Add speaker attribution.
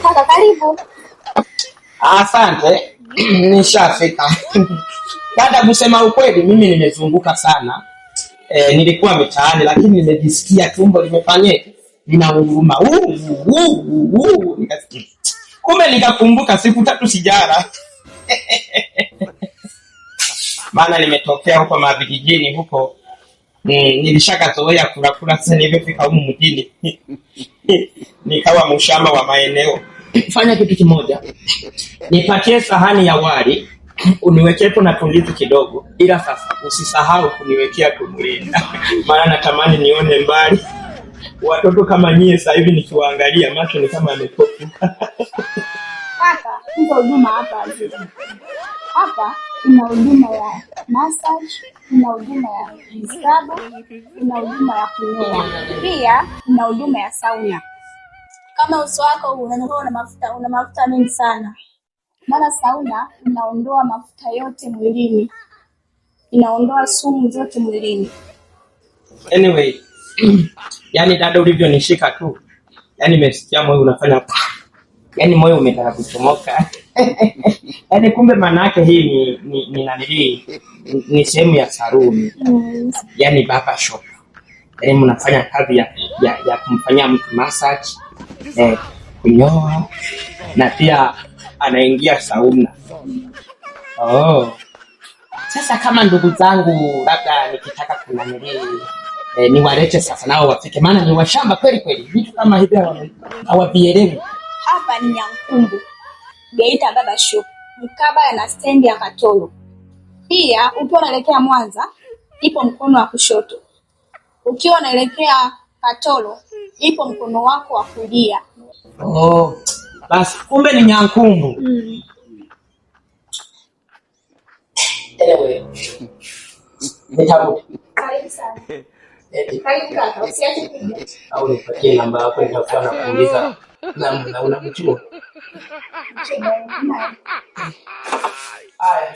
Speaker 1: Kaka karibu.
Speaker 2: Asante. Nishafika. Dada, kusema ukweli mimi nimezunguka sana. Nilikuwa mitaani lakini nimejisikia tumbo limefanyaje? Linaunguruma. Nikasikia. Kumbe nikakumbuka siku 3 sijara. Maana nimetokea huko mavijijini huko. Nilishakazoea kula sasa nilipofika huko mjini. Nikawa mshamba wa maeneo. Fanya kitu kimoja. Nipatie sahani ya wali, uniwekepo na tundizi kidogo. Ila sasa usisahau kuniwekea tumulinda. Maana natamani nione mbali. Watoto kama nyie sasa hivi nikiwaangalia macho ni kama yamepofu.
Speaker 1: Kaka, hizo huduma hapa hazipo. Hapa kuna huduma ya massage, kuna huduma ya scrub, kuna huduma ya kunyoa. Pia kuna huduma ya sauna. Kama uso wako una mafuta mengi sana. Maana sauna inaondoa mafuta yote mwilini. Inaondoa sumu zote mwilini.
Speaker 2: Anyway, yani dada ulivyonishika tu. Yani nimesikia moyo unafanya yani moyo umetaka kuchomoka. Yani kumbe manake hii ni sehemu ya saluni. Yani baba shop. Yani mnafanya kazi ya kumfanyia mtu massage, kunyoa na pia anaingia sauna. Sasa kama ndugu zangu labda nikitaka kunanili niwalete sasa nao wafike, maana ni washamba kweli kweli. Vitu kama hivi hawavielewi.
Speaker 1: Hapa ni Nyankumbu, Geita Baba Shop, mkabala na stendi ya Katoro. Pia ukiwa unaelekea Mwanza, ipo mkono wa kushoto. Ukiwa unaelekea Katoro, ipo mkono wako wa kulia.
Speaker 2: Basi kumbe ni Nyankumbu. Anyway. Nitabu.
Speaker 1: Karibu sana. Karibu kaka, usiache kuja.
Speaker 2: Au nipatie namba yako nitakuwa nakuuliza na unamjua. Haya.